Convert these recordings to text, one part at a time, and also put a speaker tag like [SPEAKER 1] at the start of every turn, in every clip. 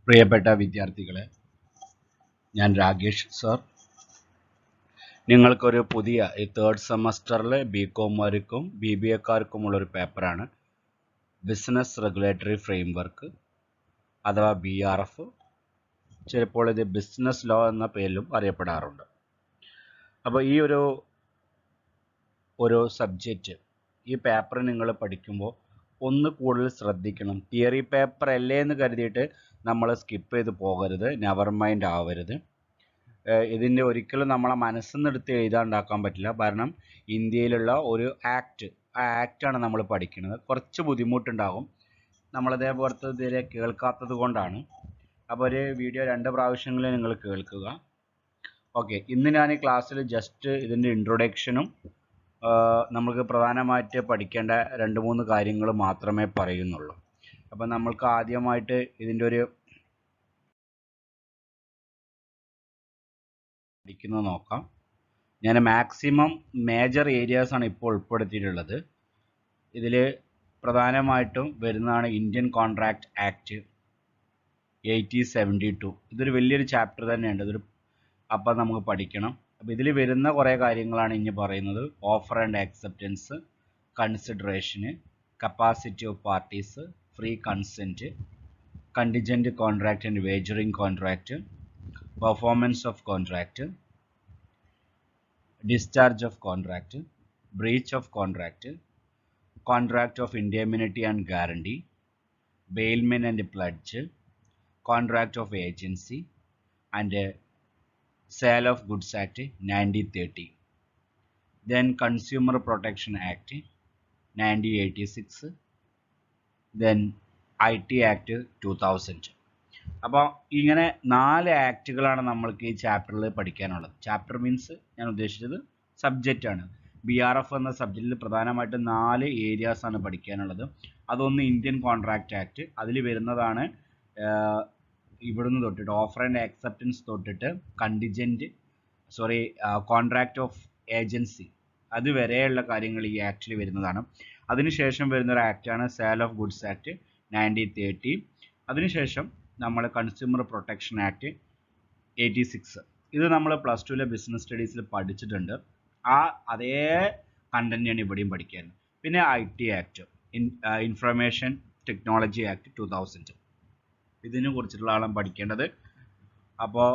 [SPEAKER 1] പ്രിയപ്പെട്ട വിദ്യാർത്ഥികളെ, ഞാൻ രാകേഷ് സർ. നിങ്ങൾക്കൊരു പുതിയ ഈ തേർഡ് സെമസ്റ്ററിലെ ബികോംകാർക്കും BBAക്കാർക്കുമുള്ളൊരു പേപ്പറാണ് ബിസിനസ് റെഗുലേറ്ററി ഫ്രെയിംവർക്ക് അഥവാ BRF. ചിലപ്പോൾ ഇത് ബിസിനസ് ലോ എന്ന പേരിലും അറിയപ്പെടാറുണ്ട്. അപ്പോൾ ഈ ഒരു സബ്ജക്റ്റ്, ഈ പേപ്പർ നിങ്ങൾ പഠിക്കുമ്പോൾ ഒന്ന് കൂടുതൽ ശ്രദ്ധിക്കണം. തിയറി പേപ്പർ അല്ലേ എന്ന് കരുതിയിട്ട് നമ്മൾ സ്കിപ്പ് ചെയ്ത് പോകരുത്, നെവർ മൈൻഡ് ആവരുത്. ഇതിൻ്റെ ഒരിക്കലും നമ്മളെ മനസ്സിൽ നിന്ന് എടുത്ത് എഴുതാണ്ടാക്കാൻ പറ്റില്ല. കാരണം ഇന്ത്യയിലുള്ള ഒരു ആക്ട്, ആ ആക്റ്റാണ് നമ്മൾ പഠിക്കുന്നത്. കുറച്ച് ബുദ്ധിമുട്ടുണ്ടാകും നമ്മളതേപോലത്തെ ഇതുവരെ കേൾക്കാത്തത് കൊണ്ടാണ്. അപ്പോൾ ഒരു വീഡിയോ 2 പ്രാവശ്യങ്ങളിൽ നിങ്ങൾ കേൾക്കുക. ഓക്കെ, ഇന്ന് ഞാൻ ഈ ക്ലാസ്സിൽ ജസ്റ്റ് ഇതിൻ്റെ ഇൻട്രൊഡക്ഷനും നമുക്ക് പ്രധാനമായിട്ട് പഠിക്കേണ്ട 2-3 കാര്യങ്ങൾ മാത്രമേ പറയുന്നുള്ളൂ. അപ്പം നമ്മൾക്ക് ആദ്യമായിട്ട് ഇതിൻ്റെ ഒരു പഠിക്കുന്നത് നോക്കാം. ഞാൻ മാക്സിമം മേജർ ഏരിയാസാണ് ഇപ്പോൾ ഉൾപ്പെടുത്തിയിട്ടുള്ളത്. ഇതിൽ പ്രധാനമായിട്ടും വരുന്നതാണ് ഇന്ത്യൻ കോൺട്രാക്റ്റ് ആക്ട് 1872. ഇതൊരു വലിയൊരു ചാപ്റ്റർ തന്നെയുണ്ട്. അപ്പം നമുക്ക് പഠിക്കണം. അപ്പോൾ ഇതിൽ വരുന്ന കുറേ കാര്യങ്ങളാണ് ഇനി പറയുന്നത്. ഓഫർ ആൻഡ് ആക്സെപ്റ്റൻസ്, കൺസിഡറേഷന്, capacity of parties, free consent, contingent contract and wagering contract, performance of contract, discharge of contract, breach of contract, contract of indemnity and guarantee, bailment and pledge, contract of agency, and Sale of Goods Act 1930. Then Consumer Protection Act 1986. Then IT Act 2000. അപ്പോൾ ഇങ്ങനെ 4 ആക്റ്റുകളാണ് നമ്മൾക്ക് ഈ ചാപ്റ്ററിൽ പഠിക്കാനുള്ളത്. Chapter means ഞാൻ ഉദ്ദേശിച്ചത് സബ്ജക്റ്റാണ്. BRF എന്ന സബ്ജക്റ്റിൽ പ്രധാനമായിട്ടും 4 ഏരിയാസാണ് പഠിക്കാനുള്ളത്. അതൊന്ന് ഇന്ത്യൻ കോൺട്രാക്റ്റ് ആക്ട്, അതിൽ വരുന്നതാണ് ഇവിടുന്ന് തൊട്ടിട്ട് ഓഫർ ആൻഡ് ആക്സെപ്റ്റൻസ് തൊട്ടിട്ട് കോൺട്രാക്റ്റ് ഓഫ് ഏജൻസി, അതുവരെയുള്ള കാര്യങ്ങൾ ഈ ആക്റ്റിൽ വരുന്നതാണ്. അതിനുശേഷം വരുന്നൊരു ആക്റ്റാണ് സെയിൽ ഓഫ് ഗുഡ്സ് ആക്ട് 1930. അതിനുശേഷം നമ്മൾ കൺസ്യൂമർ പ്രൊട്ടക്ഷൻ ആക്ട് 86. ഇത് നമ്മൾ +2 ബിസിനസ് സ്റ്റഡീസിൽ പഠിച്ചിട്ടുണ്ട്. അതേ കണ്ടന്റാണ് ഇവിടെയും പഠിക്കാൻ. പിന്നെ IT act, information technology act 2000. ഇതിനെ കുറിച്ചിട്ടുള്ളതാണ് പഠിക്കേണ്ടത്. അപ്പോൾ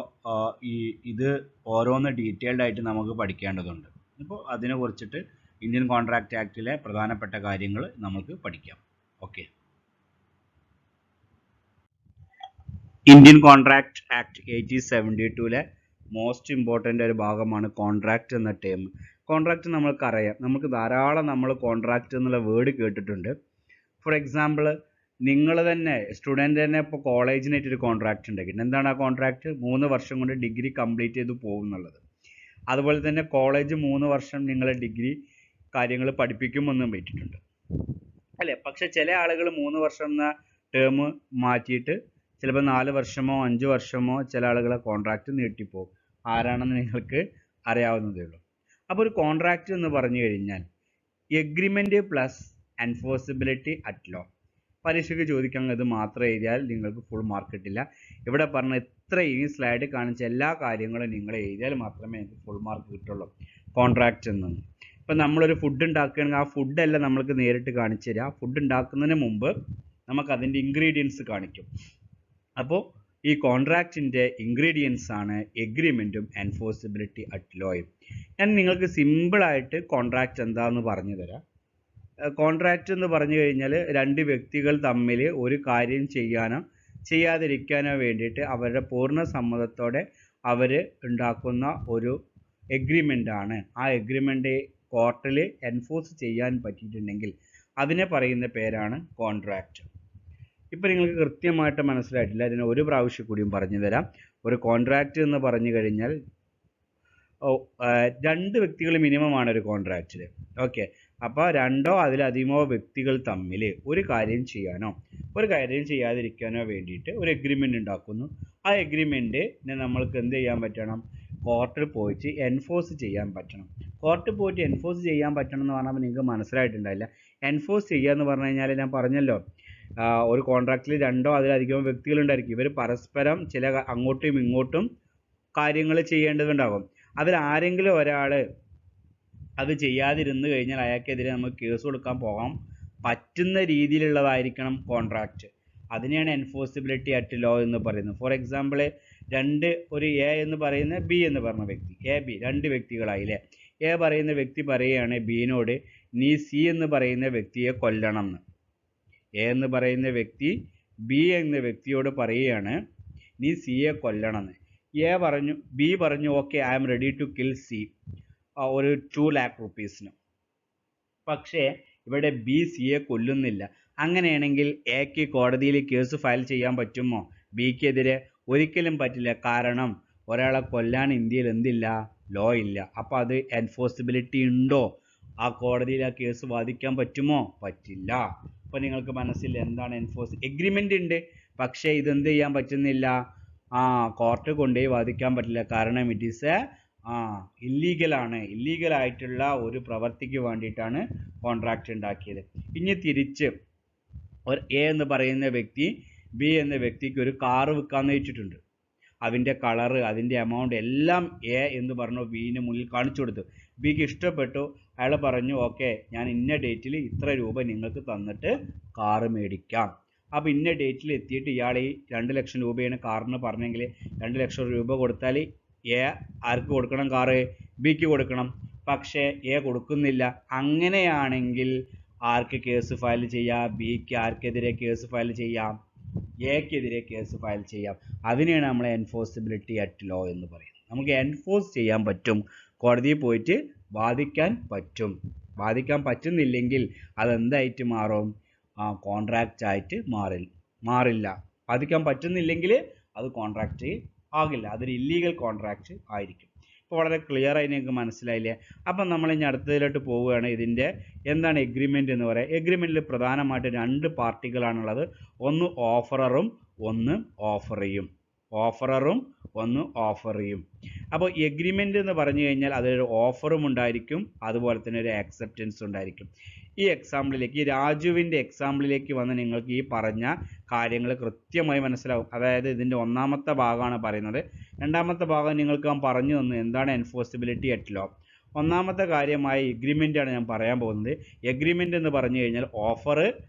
[SPEAKER 1] ഇത് ഓരോന്ന് ഡീറ്റെയിൽഡ് ആയിട്ട് നമുക്ക് പഠിക്കേണ്ടതുണ്ട്. അപ്പോൾ അതിനെ കുറിച്ചിട്ട് ഇന്ത്യൻ കോൺട്രാക്റ്റ് ആക്ടിലെ പ്രധാനപ്പെട്ട കാര്യങ്ങൾ നമുക്ക് പഠിക്കാം. Okay, Indian contract act 1872 most important ഒരു ഭാഗമാണ് കോൺട്രാക്റ്റ് എന്ന ടേം. കോൺട്രാക്റ്റ് നമ്മൾക്കറിയാം, നമുക്ക് ധാരാളം നമ്മൾ കോൺട്രാക്റ്റ് എന്നുള്ള വേർഡ് കേട്ടിട്ടുണ്ട്. ഫോർ എക്സാമ്പിൾ, നിങ്ങൾ തന്നെ സ്റ്റുഡൻറ്റ് തന്നെ ഇപ്പോൾ കോളേജിനായിട്ടൊരു കോൺട്രാക്റ്റ് ഉണ്ടാക്കിയിട്ടുണ്ട്. എന്താണ് ആ കോൺട്രാക്റ്റ്? 3 വർഷം കൊണ്ട് ഡിഗ്രി കംപ്ലീറ്റ് ചെയ്ത് പോകും എന്നുള്ളത്. അതുപോലെ തന്നെ കോളേജ് 3 വർഷം നിങ്ങളെ ഡിഗ്രി കാര്യങ്ങൾ പഠിപ്പിക്കുമെന്നും പറ്റിയിട്ടുണ്ട് അല്ലേ? പക്ഷെ ചില ആളുകൾ 3 വർഷം എന്ന ടേം മാറ്റിയിട്ട് ചിലപ്പോൾ 4 വർഷമോ 5 വർഷമോ ചില ആളുകളെ കോൺട്രാക്റ്റ് നീട്ടിപ്പോകും. ആരാണെന്ന് നിങ്ങൾക്ക് അറിയാവുന്നതേ ഉള്ളൂ. അപ്പോൾ ഒരു കോൺട്രാക്റ്റ് എന്ന് പറഞ്ഞു കഴിഞ്ഞാൽ agreement plus enforceability at law. പരീക്ഷയ്ക്ക് ചോദിക്കാൻ ഇത് മാത്രം എഴുതിയാൽ നിങ്ങൾക്ക് ഫുൾ മാർക്ക് കിട്ടില്ല. ഇവിടെ പറഞ്ഞ ഈ സ്ലൈഡ് കാണിച്ച എല്ലാ കാര്യങ്ങളും നിങ്ങൾ എഴുതിയാൽ മാത്രമേ നിങ്ങൾക്ക് ഫുൾ മാർക്ക് കിട്ടുള്ളൂ കോൺട്രാക്റ്റ് എന്ന്. ഇപ്പം നമ്മളൊരു ഫുഡ് ഉണ്ടാക്കുകയാണെങ്കിൽ ആ ഫുഡല്ല നമ്മൾക്ക് നേരിട്ട് കാണിച്ചു തരിക. ഫുഡ് ഉണ്ടാക്കുന്നതിന് മുമ്പ് നമുക്കതിൻ്റെ ഇൻഗ്രീഡിയൻസ് കാണിക്കും. അപ്പോൾ ഈ കോൺട്രാക്റ്റിൻ്റെ ഇൻഗ്രീഡിയൻസ് ആണ് എഗ്രിമെൻറ്റും എൻഫോഴ്സിബിലിറ്റി അറ്റ് ലോയും. ഞാൻ നിങ്ങൾക്ക് സിമ്പിളായിട്ട് കോൺട്രാക്റ്റ് എന്താണെന്ന് പറഞ്ഞു തരാം. കോൺട്രാക്റ്റ് എന്ന് പറഞ്ഞു കഴിഞ്ഞാൽ 2 വ്യക്തികൾ തമ്മിൽ ഒരു കാര്യം ചെയ്യാനോ ചെയ്യാതിരിക്കാനോ വേണ്ടിയിട്ട് അവരുടെ പൂർണ്ണ സമ്മതത്തോടെ അവർ ഉണ്ടാക്കുന്ന ഒരു എഗ്രിമെൻ്റ് ആണ്. ആ എഗ്രിമെൻ്റ് കോർട്ടിൽ എൻഫോഴ്സ് ചെയ്യാൻ പറ്റിയിട്ടുണ്ടെങ്കിൽ അതിനെ പറയുന്ന പേരാണ് കോൺട്രാക്റ്റ്. ഇപ്പോൾ നിങ്ങൾക്ക് കൃത്യമായിട്ട് മനസ്സിലായിട്ടില്ല, അതിന് ഒരു പ്രാവശ്യം കൂടിയും പറഞ്ഞു തരാം. ഒരു കോൺട്രാക്റ്റ് എന്ന് പറഞ്ഞു കഴിഞ്ഞാൽ 2 വ്യക്തികൾ മിനിമമാണ് ഒരു കോൺട്രാക്റ്റിൽ. ഓക്കെ, അപ്പോൾ 2ഓ അതിലധികമോ വ്യക്തികൾ തമ്മിൽ ഒരു കാര്യം ചെയ്യാനോ ഒരു കാര്യം ചെയ്യാതിരിക്കാനോ വേണ്ടിയിട്ട് ഒരു എഗ്രിമെൻ്റ് ഉണ്ടാക്കുന്നു. ആ എഗ്രിമെൻറ്റിനെ നമ്മൾക്ക് എന്ത് ചെയ്യാൻ പറ്റണം? കോർട്ടിൽ പോയിട്ട് എൻഫോഴ്സ് ചെയ്യാൻ പറ്റണം. കോർട്ടിൽ പോയിട്ട് എൻഫോഴ്സ് ചെയ്യാൻ പറ്റണം എന്ന് പറഞ്ഞാൽ നിങ്ങൾക്ക് മനസ്സിലായിട്ടുണ്ടായില്ല. എൻഫോഴ്സ് ചെയ്യുക എന്ന് പറഞ്ഞു കഴിഞ്ഞാൽ ഞാൻ പറഞ്ഞല്ലോ, ഒരു കോൺട്രാക്റ്റിൽ രണ്ടോ അതിലധികമോ വ്യക്തികളുണ്ടായിരിക്കും. ഇവർ പരസ്പരം ചില അങ്ങോട്ടും ഇങ്ങോട്ടും കാര്യങ്ങൾ ചെയ്യേണ്ടതുണ്ടാകും. അതിൽ ആരെങ്കിലും ഒരാൾ അത് ചെയ്യാതിരുന്ന് കഴിഞ്ഞാൽ അയാൾക്കെതിരെ നമുക്ക് കേസ് കൊടുക്കാൻ പോകാം പറ്റുന്ന രീതിയിലുള്ളതായിരിക്കണം കോൺട്രാക്റ്റ്. അതിനെയാണ് എൻഫോഴ്സിബിലിറ്റി അറ്റ് ലോ എന്ന് പറയുന്നത്. ഫോർ എക്സാമ്പിൾ ഒരു എ എന്ന് പറയുന്ന ബി എന്ന് പറഞ്ഞ വ്യക്തി, എ ബി രണ്ട് വ്യക്തികളായില്ലേ. എ പറയുന്ന വ്യക്തി പറയുകയാണ് ബിനോട് നീ സി എന്ന് പറയുന്ന വ്യക്തിയെ കൊല്ലണം എന്ന്. എ എന്ന് പറയുന്ന വ്യക്തി ബി എന്ന വ്യക്തിയോട് പറയുകയാണ് നീ സിയെ കൊല്ലണം എന്ന്. ബി പറഞ്ഞു okay I am ready to kill C, ഒരു 2 lakh rupeesന്. പക്ഷേ ഇവിടെ ബി സിയെ കൊല്ലുന്നില്ല. അങ്ങനെയാണെങ്കിൽ എക്ക് കോടതിയിൽ കേസ് ഫയൽ ചെയ്യാൻ പറ്റുമോ? ബിക്കെതിരെ ഒരിക്കലും പറ്റില്ല. കാരണം ഒരാളെ കൊല്ലാൻ ഇന്ത്യയിൽ എന്തില്ല, ലോ ഇല്ല. അപ്പോൾ അത് എൻഫോഴ്സിബിലിറ്റി ഉണ്ടോ? ആ കോടതിയിൽ ആ കേസ് വാദിക്കാൻ പറ്റുമോ? പറ്റില്ല. അപ്പോൾ നിങ്ങൾക്ക് മനസ്സിൽ എന്താണ് എഗ്രിമെൻ്റ് ഉണ്ട്, പക്ഷേ ഇതെന്ത് ചെയ്യാൻ പറ്റുന്നില്ല, കോർട്ട് കൊണ്ടുപോയി വാദിക്കാൻ പറ്റില്ല. കാരണം ഇറ്റ് ഈസ് ഇല്ലീഗലാണ്. ഇല്ലീഗലായിട്ടുള്ള ഒരു പ്രവൃത്തിക്ക് വേണ്ടിയിട്ടാണ് കോൺട്രാക്റ്റ് ഉണ്ടാക്കിയത്. ഇനി തിരിച്ച് എ എന്ന് പറയുന്ന വ്യക്തി ബി എന്ന വ്യക്തിക്ക് ഒരു കാറ് വിൽക്കാന്ന് വെച്ചിട്ടുണ്ട്. അതിൻ്റെ കളറ്, അതിൻ്റെ എമൗണ്ട് എല്ലാം എ എന്ന് പറഞ്ഞു ബിന് മുന്നിൽ കാണിച്ചു കൊടുത്തു. ബിക്ക് ഇഷ്ടപ്പെട്ടു. അയാൾ പറഞ്ഞു ഓക്കെ ഞാൻ ഇന്ന ഡേറ്റിൽ ഇത്ര രൂപ നിങ്ങൾക്ക് തന്നിട്ട് കാറ് മേടിക്കാം. അപ്പോൾ ഇന്ന ഡേറ്റിൽ എത്തിയിട്ട് ഇയാൾ ഈ 2 ലക്ഷം രൂപയാണ് കാറിന് പറഞ്ഞെങ്കിൽ 2 ലക്ഷം രൂപ കൊടുത്താൽ എ ആർക്ക് കൊടുക്കണം? കാറ് ബിക്ക് കൊടുക്കണം. പക്ഷേ എ കൊടുക്കുന്നില്ല. അങ്ങനെയാണെങ്കിൽ ആർക്ക് കേസ് ഫയൽ ചെയ്യാം? ബിക്ക് ആർക്കെതിരെ കേസ് ഫയൽ ചെയ്യാം? എക്കെതിരെ കേസ് ഫയൽ ചെയ്യാം. അതിനെയാണ് നമ്മൾ എൻഫോഴ്സിബിലിറ്റി അറ്റ് ലോ എന്ന് പറയുന്നത്. നമുക്ക് എൻഫോഴ്സ് ചെയ്യാൻ പറ്റും, കോടതിയിൽ പോയിട്ട് വാദിക്കാൻ പറ്റും. വാദിക്കാൻ പറ്റുന്നില്ലെങ്കിൽ അതെന്തായിട്ട് മാറും? കോൺട്രാക്റ്റ് ആയിട്ട് മാറില്ല. വാദിക്കാൻ പറ്റുന്നില്ലെങ്കിൽ അത് കോൺട്രാക്റ്റ് ആകില്ല, അതൊരു ഇല്ലീഗൽ കോൺട്രാക്റ്റ് ആയിരിക്കും. ഇപ്പോൾ വളരെ ക്ലിയർ ആയി നിങ്ങൾക്ക് മനസ്സിലായില്ലേ? അപ്പം നമ്മൾ ഇനി അടുത്തതിലോട്ട് പോവുകയാണ്. ഇതിൻ്റെ എന്താണ് എഗ്രിമെൻ്റ് എന്ന് പറയാം. എഗ്രിമെൻറ്റിൽ പ്രധാനമായിട്ട് 2 പാർട്ടികളാണുള്ളത്, ഒന്ന് ഓഫററും ഒന്ന് ഓഫറിയും. അപ്പോൾ എഗ്രിമെൻ്റ് എന്ന് പറഞ്ഞു കഴിഞ്ഞാൽ അതിലൊരു ഓഫറും ഉണ്ടായിരിക്കും, അതുപോലെ തന്നെ ഒരു ആക്സെപ്റ്റൻസ് ഉണ്ടായിരിക്കും. ഈ രാജുവിൻ്റെ എക്സാമ്പിളിലേക്ക് വന്ന് നിങ്ങൾക്ക് ഈ പറഞ്ഞ കാര്യങ്ങൾ കൃത്യമായി മനസ്സിലാവും. അതായത് ഇതിൻ്റെ 1ാമത്തെ ഭാഗമാണ് പറയുന്നത്. 2ാമത്തെ ഭാഗം നിങ്ങൾക്ക് ഞാൻ പറഞ്ഞു തന്നു എന്താണ് എൻഫോഴ്സിബിലിറ്റി അറ്റ് ലോ. 1ാമത്തെ കാര്യമായ എഗ്രിമെൻ്റാണ് ഞാൻ പറയാൻ പോകുന്നത്. എഗ്രിമെൻ്റ് എന്ന് പറഞ്ഞു കഴിഞ്ഞാൽ ഓഫർ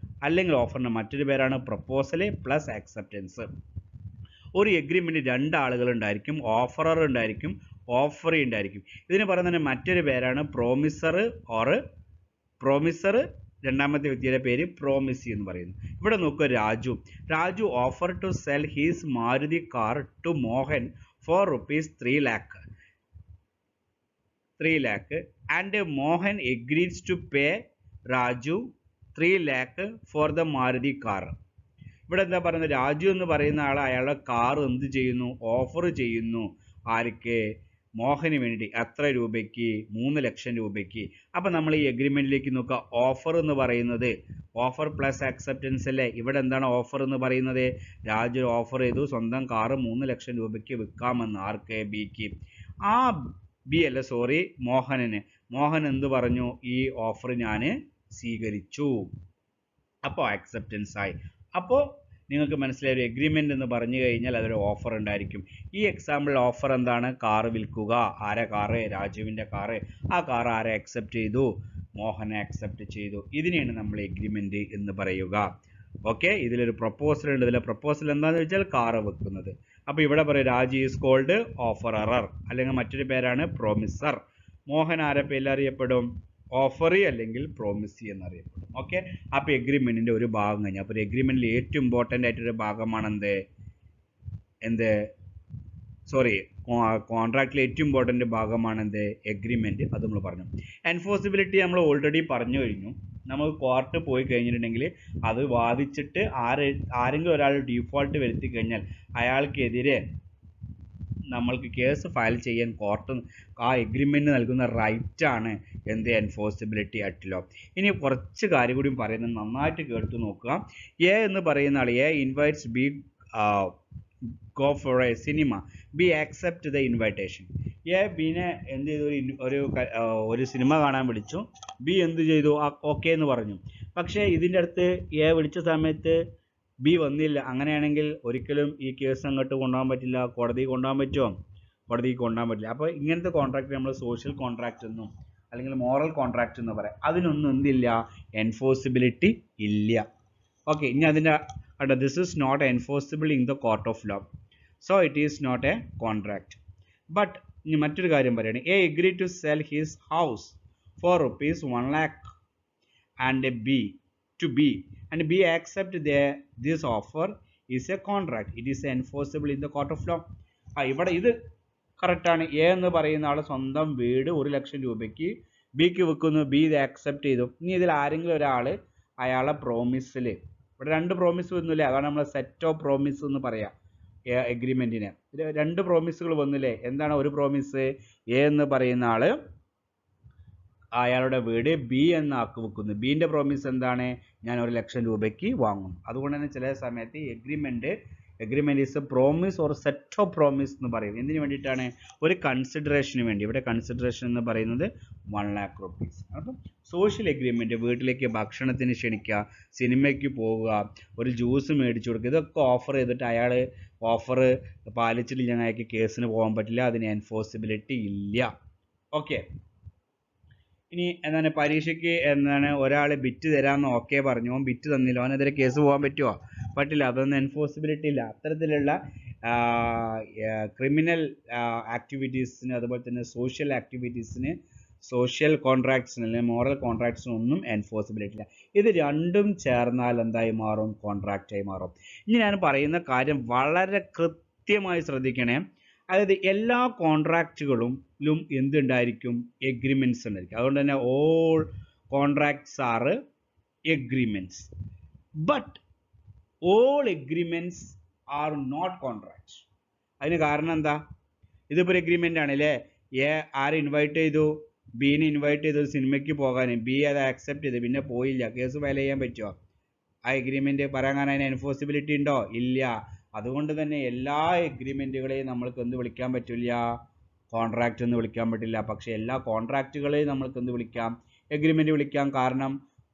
[SPEAKER 1] അല്ലെങ്കിൽ ഓഫറിൻ്റെ മറ്റൊരു പേരാണ് പ്രപ്പോസൽ പ്ലസ് ആക്സെപ്റ്റൻസ്. ഒരു എഗ്രിമെൻറ്റ് 2 ആളുകളുണ്ടായിരിക്കും, ഓഫറർ ഉണ്ടായിരിക്കും, ഓഫറി ഉണ്ടായിരിക്കും. ഇതിന് പറയുന്നതിന് മറ്റൊരു പേരാണ് പ്രോമിസർ, രണ്ടാമത്തെ വ്യക്തിയുടെ പേര് പ്രോമിസി എന്ന് പറയുന്നു. ഇവിടെ നോക്കുക, Raju offer to sell his Maruti car to Mohan for ₹3 lakh and Mohan agrees to pay Raju 3 lakh for the Maruti car. ഇവിടെ എന്താ പറയുന്നത്? രാജു എന്ന് പറയുന്ന ആൾ അയാളുടെ കാർ എന്ത് ചെയ്യുന്നു? ഓഫർ ചെയ്യുന്നു. ആർക്ക്? മോഹന് വേണ്ടി. എത്ര രൂപയ്ക്ക്? 3 ലക്ഷം രൂപയ്ക്ക്. അപ്പം നമ്മൾ ഈ എഗ്രിമെൻറ്റിലേക്ക് നോക്കുക. ഓഫർ എന്ന് പറയുന്നത് ഓഫർ പ്ലസ് ആക്സെപ്റ്റൻസ് അല്ലേ? ഇവിടെ എന്താണ് ഓഫർ എന്ന് പറയുന്നത്? രാജു ഓഫർ ചെയ്തു സ്വന്തം കാറ് 3 ലക്ഷം രൂപയ്ക്ക് വിൽക്കാമെന്ന്. ആർക്ക്? ബിക്ക്. മോഹൻ എന്ത് പറഞ്ഞു? ഈ ഓഫർ ഞാൻ സ്വീകരിച്ചു. അപ്പോൾ ആക്സെപ്റ്റൻസ് ആയി. അപ്പോൾ നിങ്ങൾക്ക് മനസ്സിലായ ഒരു എഗ്രിമെൻ്റ് എന്ന് പറഞ്ഞു കഴിഞ്ഞാൽ അതൊരു ഓഫർ ഉണ്ടായിരിക്കും. ഈ എക്സാമ്പിൾ ഓഫർ എന്താണ്? കാറ് വിൽക്കുക. ആരെ കാറ്? രാജുവിൻ്റെ കാറ്. ആ കാർ ആരെ അക്സെപ്റ്റ് ചെയ്തു? മോഹനെ അക്സെപ്റ്റ് ചെയ്തു. ഇതിനെയാണ് നമ്മൾ എഗ്രിമെൻ്റ് എന്ന് പറയുക. ഓക്കെ, ഇതിലൊരു പ്രപ്പോസൽ ഉണ്ട്. ഇതിലെ പ്രപ്പോസൽ എന്താണെന്ന് വെച്ചാൽ കാറ് വെക്കുന്നത്. അപ്പോൾ ഇവിടെ പറയും രാജു ഈസ് കോൾഡ് ഓഫറർ, അല്ലെങ്കിൽ മറ്റൊരു പേരാണ് പ്രോമിസർ. മോഹൻ ആരെ പേരിൽ അറിയപ്പെടും? ഓഫറി അല്ലെങ്കിൽ പ്രോമിസി എന്നറിയപ്പെടും. ഓക്കെ, അപ്പോൾ എഗ്രിമെൻറ്റിൻ്റെ ഒരു ഭാഗം കഴിഞ്ഞു. അപ്പോൾ എഗ്രിമെൻറ്റിൽ ഏറ്റവും ഇമ്പോർട്ടൻ്റ് ആയിട്ടൊരു ഭാഗമാണ് കോൺട്രാക്റ്റിലെ ഏറ്റവും ഇമ്പോർട്ടൻ്റ് ഭാഗമാണ് എഗ്രിമെൻറ്റ്. അത് നമ്മൾ പറഞ്ഞു. എൻഫോഴ്സിബിലിറ്റി നമ്മൾ ഓൾറെഡി പറഞ്ഞു കഴിഞ്ഞു. നമുക്ക് കോർട്ട് പോയി കഴിഞ്ഞിട്ടുണ്ടെങ്കിൽ അത് വാദിച്ചിട്ട് ആരെങ്കിലും ഒരാൾ ഡീഫോൾട്ട് വരുത്തി കഴിഞ്ഞാൽ അയാൾക്കെതിരെ നമ്മൾക്ക് കേസ് ഫയൽ ചെയ്യാൻ കോർട്ട് ആ എഗ്രിമെൻറ്റ് നൽകുന്ന റൈറ്റാണ് എൻഫോഴ്സിബിലിറ്റി അറ്റ് ലോ. ഇനി കുറച്ച് കാര്യം കൂടി പറയുന്നത് നന്നായിട്ട് കേട്ടു നോക്കുക. എ എന്ന് പറയുന്ന ആൾ invites B go for a cinema. B accept the invitation. ബിനെ എന്ത് ചെയ്തു? ഒരു സിനിമ കാണാൻ വിളിച്ചു. ബി എന്ത് ചെയ്തു? ഓക്കെ എന്ന് പറഞ്ഞു. പക്ഷേ ഇതിൻ്റെ അടുത്ത് വിളിച്ച സമയത്ത് ബി വന്നില്ല, അങ്ങനെയാണെങ്കിൽ ഒരിക്കലും ഈ കേസ് അങ്ങോട്ട് കൊണ്ടുപോകാൻ പറ്റില്ല. കോടതിയിൽ കൊണ്ടുപോകാൻ പറ്റുമോ? കോടതിക്ക് കൊണ്ടുപോകാൻ പറ്റില്ല. അപ്പോൾ ഇങ്ങനത്തെ കോൺട്രാക്റ്റ് നമ്മൾ സോഷ്യൽ കോൺട്രാക്റ്റ് എന്നും അല്ലെങ്കിൽ മോറൽ കോൺട്രാക്റ്റ് എന്ന് പറയാം. അതിനൊന്നും എന്തില്ല, എൻഫോഴ്സിബിലിറ്റി ഇല്ല. ഓക്കെ, ഇനി അതിൻ്റെ this is not enforceable in the court of law, so it is not a contract. But ഇനി മറ്റൊരു കാര്യം പറയുകയാണ്, A agree to sell his house for ₹1 lakh and B and B accept this offer is a contract. It is enforceable in the court of law. ഇവിടെ ഇത് കറക്റ്റാണ്. A എന്ന് പറയുന്ന ആൾ സ്വന്തം വീട് 1 ലക്ഷം രൂപയ്ക്ക് ബിക്ക് വിൽക്കുന്നു. ബി ഇത് ആക്സെപ്റ്റ് ചെയ്തു. ഇനി ഇതിൽ ആരെങ്കിലും ഒരാൾ അയാളെ പ്രോമിസിൽ, ഇവിടെ 2 പ്രോമിസ് വന്നില്ലേ, അതാണ് നമ്മൾ സെറ്റ് ഓഫ് പ്രോമിസ് എന്ന് പറയാം എഗ്രിമെൻറ്റിന്. 2 പ്രോമിസുകൾ വന്നില്ലേ. എന്താണ് ഒരു പ്രോമിസ്? എ എന്ന് പറയുന്ന ആൾ അയാളുടെ വീട് ബി എന്ന ആൾക്ക് വെക്കുന്നു. ബീൻ്റെ പ്രോമിസ് എന്താണ്? ഞാൻ 1 ലക്ഷം രൂപയ്ക്ക് വാങ്ങും. അതുകൊണ്ട് തന്നെ ചില സമയത്ത് agreement is A promise or set of promise എന്ന് പറയും. എന്തിനു വേണ്ടിയിട്ടാണ്? ഒരു കൺസിഡറേഷന് വേണ്ടി. ഇവിടെ കൺസിഡറേഷൻ എന്ന് പറയുന്നത് ₹1 lakh. അപ്പം സോഷ്യൽ എഗ്രിമെൻറ്റ്, വീട്ടിലേക്ക് ഭക്ഷണത്തിന് ക്ഷണിക്കുക, സിനിമയ്ക്ക് പോവുക, ഒരു ജ്യൂസ് മേടിച്ചു കൊടുക്കുക, ഇതൊക്കെ ഓഫർ ചെയ്തിട്ട് അയാൾ ഓഫർ പാലിച്ചിട്ടില്ലെങ്കിൽ അയാൾക്ക് കേസിന് പോകാൻ പറ്റില്ല. അതിന് എൻഫോഴ്സിബിലിറ്റി ഇല്ല. ഓക്കെ, ഇനി എന്താണ് പരീക്ഷയ്ക്ക് എന്താണ് ഒരാൾ ബിറ്റ് തരാമെന്ന് ഓക്കെ പറഞ്ഞു, അവൻ ബിറ്റ് തന്നില്ല, അവനെതിരെ കേസ് പോകാൻ പറ്റുമോ? പറ്റില്ല. അതൊന്നും എൻഫോഴ്സിബിലിറ്റി ഇല്ല. അത്തരത്തിലുള്ള ക്രിമിനൽ ആക്ടിവിറ്റീസിന്, അതുപോലെ തന്നെ സോഷ്യൽ ആക്ടിവിറ്റീസിന്, സോഷ്യൽ കോൺട്രാക്ട്സിന് അല്ലെങ്കിൽ മോറൽ കോൺട്രാക്ട്സിന് ഒന്നും എൻഫോഴ്സിബിലിറ്റി ഇല്ല. ഇത് രണ്ടും ചേർന്നാൽ എന്തായി മാറും? കോൺട്രാക്റ്റായി മാറും. ഇനി ഞാൻ പറയുന്ന കാര്യം വളരെ കൃത്യമായി ശ്രദ്ധിക്കണേ. അതായത് എല്ലാ കോൺട്രാക്റ്റുകളിലും എന്തുണ്ടായിരിക്കും? എഗ്രിമെൻറ്റ്സ് ഉണ്ടായിരിക്കും. അതുകൊണ്ട് തന്നെ all contracts are agreements. But all agreements are not contracts. അതിന് കാരണം എന്താ? ഇതിപ്പോൾ ഒരു എഗ്രിമെൻ്റ് ആണല്ലേ. എ ആരെ ഇൻവൈറ്റ് ചെയ്തു? ബീനെ ഇൻവൈറ്റ് ചെയ്തു സിനിമയ്ക്ക് പോകാൻ. ബി അത് ആക്സെപ്റ്റ് ചെയ്തു, പിന്നെ പോയില്ല. കേസ് ഫയൽ ചെയ്യാൻ പറ്റുമോ? ആ എഗ്രിമെൻറ്റ് പറയാൻ അതിന് എൻഫോഴ്സിബിലിറ്റി ഉണ്ടോ? ഇല്ല. അതുകൊണ്ട് തന്നെ എല്ലാ എഗ്രിമെൻറ്റുകളെയും നമ്മൾക്ക് എന്ത് വിളിക്കാൻ പറ്റില്ല? കോൺട്രാക്റ്റ് എന്ന് വിളിക്കാൻ പറ്റില്ല. പക്ഷേ എല്ലാ കോൺട്രാക്റ്റുകളെയും നമ്മൾക്ക് എന്ത് വിളിക്കാം? എഗ്രിമെൻറ്റ് വിളിക്കാം. കാരണം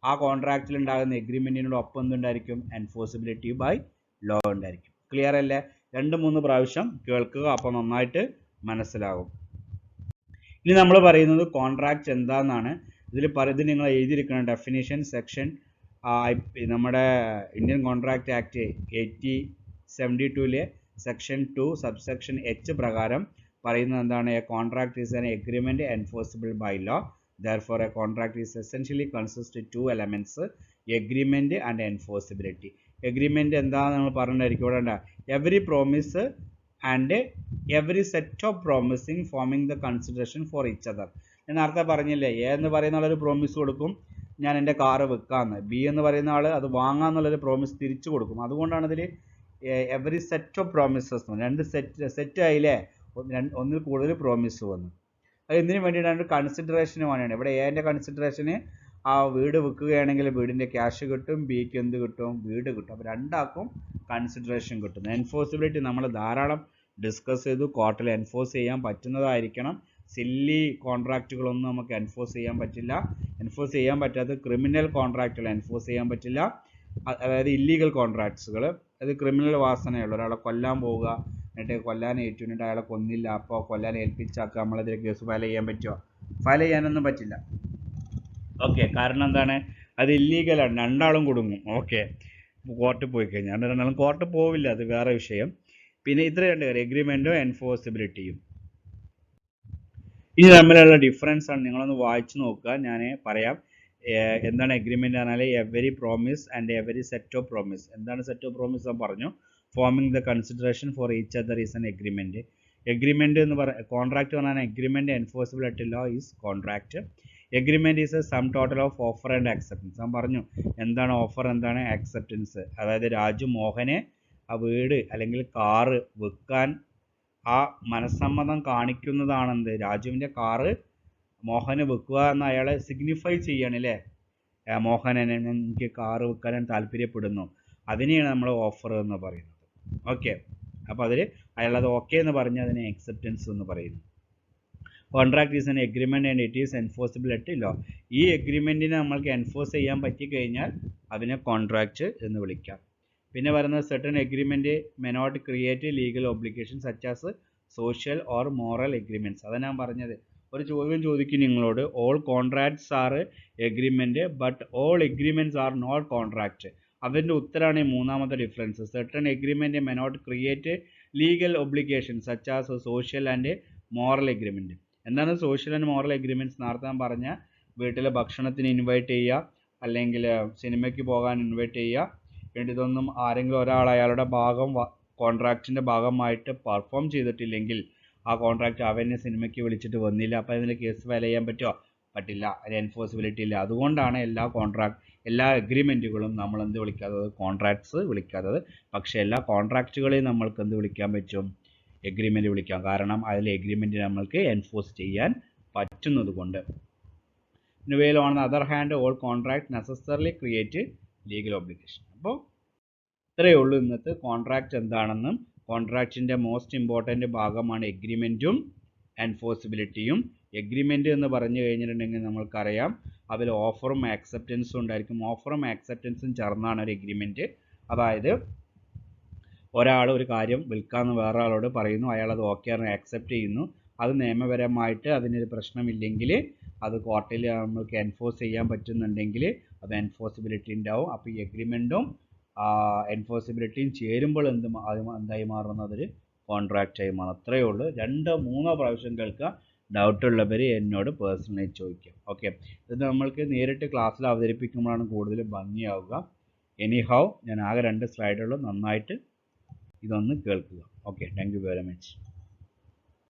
[SPEAKER 1] ആ കോൺട്രാക്റ്റിൽ ഉണ്ടാകുന്ന എഗ്രിമെൻറ്റിനോടൊപ്പം എന്തുണ്ടായിരിക്കും? എൻഫോഴ്സിബിലിറ്റി ബൈ ലോ ഉണ്ടായിരിക്കും. ക്ലിയർ അല്ലേ? 2-3 പ്രാവശ്യം കേൾക്കുക, അപ്പോൾ നന്നായിട്ട് മനസ്സിലാകും. ഇനി നമ്മൾ പറയുന്നത് കോൺട്രാക്റ്റ് എന്താണെന്നാണ്. ഇത് നിങ്ങൾ എഴുതിയിരിക്കണം. ഡെഫിനിഷൻ സെക്ഷൻ നമ്മുടെ Indian contract act 1872 section 2 subsection H പ്രകാരം പറയുന്നത് എന്താണ്? A contract is an agreement enforceable by law. Therefore, a contract is essentially consists of 2 elements, agreement and enforceability. Agreement എന്താണെന്ന് നമ്മൾ പറഞ്ഞിരിക്കും. ഇവിടെ ഉണ്ട് every promise and every set of promising forming the consideration for each other. ഞാൻ നേരത്തെ പറഞ്ഞില്ലേ, A എന്ന് പറയുന്ന ആളൊരു പ്രോമിസ് കൊടുക്കും, ഞാൻ എൻ്റെ കാറ് വിൽക്കാമെന്ന്. ബി എന്ന് പറയുന്ന ആൾ അത് വാങ്ങാമെന്നുള്ളൊരു പ്രോമിസ് തിരിച്ചു കൊടുക്കും. അതുകൊണ്ടാണ് ഇതിൽ every set of promises, 2 set ആയില്ലേ, ഒന്നിൽ കൂടുതൽ പ്രോമിസ് വന്നു. അത് എന്തിനു വേണ്ടിയിട്ടാണ്? കൺസിഡറേഷന് വേണ്ടിയാണ്. ഇവിടെ എൻ്റെ കൺസിഡറേഷന് ആ വീട് വിൽക്കുകയാണെങ്കിൽ വീടിൻ്റെ ക്യാഷ് കിട്ടും, ബിക്ക് എന്ത് കിട്ടും? വീട് കിട്ടും. അപ്പോൾ രണ്ടാൾക്കും കൺസിഡറേഷൻ കിട്ടും. എൻഫോഴ്സിബിലിറ്റി നമ്മൾ ധാരാളം ഡിസ്കസ് ചെയ്തു. കോർട്ടിൽ എൻഫോഴ്സ് ചെയ്യാൻ പറ്റുന്നതായിരിക്കണം. സില്ലി കോൺട്രാക്റ്റുകളൊന്നും നമുക്ക് എൻഫോഴ്സ് ചെയ്യാൻ പറ്റില്ല. എൻഫോഴ്സ് ചെയ്യാൻ പറ്റാത്ത ക്രിമിനൽ കോൺട്രാക്റ്റുകൾ എൻഫോഴ്സ് ചെയ്യാൻ പറ്റില്ല. അതായത് ഇല്ലീഗൽ കോൺട്രാക്ട്സുകൾ, അത് ക്രിമിനൽ വാസനയുള്ള ഒരാളെ കൊല്ലാൻ പോവുക, എന്നിട്ട് കൊല്ലാൻ ഏറ്റുന്നിട്ട് അയാളെ കൊന്നില്ല, അപ്പോൾ കൊല്ലാൻ ഏൽപ്പിച്ചാക്കുക, നമ്മളതിൽ കേസ് ഫയൽ ചെയ്യാൻ പറ്റുമോ? ഫയൽ ചെയ്യാനൊന്നും പറ്റില്ല. ഓക്കെ, കാരണം എന്താണ്? അത് ഇല്ലീഗലാണ്, രണ്ടാളും കുടുങ്ങും. ഓക്കെ, കോർട്ടിൽ പോയി കഴിഞ്ഞാൽ രണ്ടാളും കോർട്ടിൽ പോവില്ല, അത് വേറെ വിഷയം. പിന്നെ ഇത്ര 2 കാര്യം, എഗ്രിമെൻറ്റും എൻഫോഴ്സിബിലിറ്റിയും. ഇനി തമ്മിലുള്ള ഡിഫറൻസ് ആണ്, നിങ്ങളൊന്ന് വായിച്ചു നോക്കുക. ഞാൻ പറയാം എന്താണ് എഗ്രിമെൻ്റ് പറഞ്ഞാൽ. Every promise and every set of promise. എന്താണ് സെറ്റ് ഓഫ് പ്രോമിസ് ഞാൻ പറഞ്ഞു. Forming the consideration for each other is an agreement. Agreement എന്ന് കോൺട്രാക്റ്റ് പറഞ്ഞാൽ agreement enforceability law is contract. Agreement is a sum total of offer and acceptance. ഞാൻ പറഞ്ഞു എന്താണ് offer, എന്താണ് acceptance. അതായത് രാജു മോഹനെ ആ വീട് അല്ലെങ്കിൽ കാറ് വിൽക്കാൻ ആ മനസ്സമ്മതം കാണിക്കുന്നതാണെന്ത്? രാജുവിൻ്റെ കാറ് മോഹന് വിൽക്കുക എന്ന് അയാളെ സിഗ്നിഫൈ ചെയ്യാണ് അല്ലേ. മോഹനനെ എനിക്ക് കാറ് വിൽക്കാൻ താല്പര്യപ്പെടുന്നു, അതിനെയാണ് നമ്മൾ ഓഫർ എന്ന് പറയുന്നത്. ഓക്കെ, അപ്പോൾ അതിൽ അയാളത് ഓക്കെ എന്ന് പറഞ്ഞ് അതിനെ അക്സെപ്റ്റൻസ് എന്ന് പറയുന്നു. Contract is an agreement and it is enforceability law. ഈ എഗ്രിമെൻറ്റിനെ നമ്മൾക്ക് എൻഫോഴ്സ് ചെയ്യാൻ പറ്റിക്കഴിഞ്ഞാൽ അതിനെ കോൺട്രാക്റ്റ് എന്ന് വിളിക്കാം. പിന്നെ പറയുന്നത് certain agreement may not create legal obligations such as social or moral agreements. അതാണ് ഞാൻ പറഞ്ഞത്. ഒരു ചോദ്യം ചോദിക്കും നിങ്ങളോട്, all contracts are agreement but all agreements are not contract. അതിൻ്റെ ഉത്തരമാണ് ഈ മൂന്നാമത്തെ difference. certain agreement may not create legal obligations such as social and moral agreement. എന്താണ് സോഷ്യൽ ആൻഡ് മോറൽ എഗ്രിമെൻറ്റ്സ്? നേരത്തെ ഞാൻ പറഞ്ഞ വീട്ടിലെ ഭക്ഷണത്തിന് ഇൻവൈറ്റ് ചെയ്യുക, അല്ലെങ്കിൽ സിനിമയ്ക്ക് പോകാൻ ഇൻവൈറ്റ് ചെയ്യുക, ഇതൊന്നും ആരെങ്കിലും ഒരാൾ അയാളുടെ കോൺട്രാക്റ്റിൻ്റെ ഭാഗമായിട്ട് പെർഫോം ചെയ്തിട്ടില്ലെങ്കിൽ ആ കോൺട്രാക്റ്റ് അവനെ സിനിമയ്ക്ക് വിളിച്ചിട്ട് വന്നില്ല, അപ്പോൾ അതിന് കേസ് ഫയൽ ചെയ്യാൻ പറ്റുമോ? പറ്റില്ല, അതിന് എൻഫോഴ്സിബിലിറ്റി ഇല്ല. അതുകൊണ്ടാണ് എല്ലാ എഗ്രിമെൻറ്റുകളും നമ്മൾ എന്ത് വിളിക്കാത്തത്? കോൺട്രാക്ട്സ് വിളിക്കാത്തത്. പക്ഷേ എല്ലാ കോൺട്രാക്റ്റുകളെയും നമ്മൾക്ക് എന്ത് വിളിക്കാൻ പറ്റും? എഗ്രിമെൻറ്റ് വിളിക്കാം. കാരണം അതിൽ എഗ്രിമെൻറ്റ് നമ്മൾക്ക് എൻഫോഴ്സ് ചെയ്യാൻ പറ്റുന്നത് കൊണ്ട്. While on the other hand, all contract necessarily create legal obligation. അപ്പോൾ ഇത്രയേ ഉള്ളൂ ഇന്നത്തെ കോൺട്രാക്റ്റ് എന്താണെന്നും കോൺട്രാക്റ്റിൻ്റെ മോസ്റ്റ് ഇമ്പോർട്ടൻ്റ് ഭാഗമാണ് എഗ്രിമെൻറ്റും എൻഫോഴ്സിബിലിറ്റിയും. എഗ്രിമെൻറ്റ് എന്ന് പറഞ്ഞു കഴിഞ്ഞിട്ടുണ്ടെങ്കിൽ നമ്മൾക്കറിയാം അതിൽ ഓഫറും ആക്സെപ്റ്റൻസും ഉണ്ടായിരിക്കും. ഓഫറും ആക്സെപ്റ്റൻസും ചേർന്നാണ് ഒരു എഗ്രിമെൻറ്റ്. അതായത് ഒരാൾ ഒരു കാര്യം വിൽക്കാമെന്ന് വേറെ ആളോട് പറയുന്നു, അയാൾ അത് ഓക്കെ ആണ് ആക്സെപ്റ്റ് ചെയ്യുന്നു, അത് നിയമപരമായിട്ട് അതിനൊരു പ്രശ്നമില്ലെങ്കിൽ അത് കോർട്ടിൽ നമുക്ക് എൻഫോഴ്സ് ചെയ്യാൻ പറ്റുന്നുണ്ടെങ്കിൽ അത് എൻഫോഴ്സിബിലിറ്റി ഉണ്ടാവും. അപ്പോൾ ഈ എഗ്രിമെൻറ്റും എൻഫോഴ്സിബിലിറ്റിയും ചേരുമ്പോൾ എന്തായി മാറുന്നതൊരു കോൺട്രാക്റ്റായി മാറും. അത്രയേ ഉള്ളൂ. 2-3 പ്രാവശ്യം കേൾക്കുക. ഡൗട്ടുള്ളവർ എന്നോട് പേഴ്സണലി ചോദിക്കാം. ഓക്കെ, ഇത് നമ്മൾക്ക് നേരിട്ട് ക്ലാസ്സിൽ അവതരിപ്പിക്കുമ്പോഴാണ് കൂടുതൽ ഭംഗിയാവുക. എനിഹൗ ഞാൻ ആകെ 2 സ്ലൈഡുള്ളൂ, നന്നായിട്ട് ഇതൊന്ന് കേൾക്കുക. Okay, thank you very much.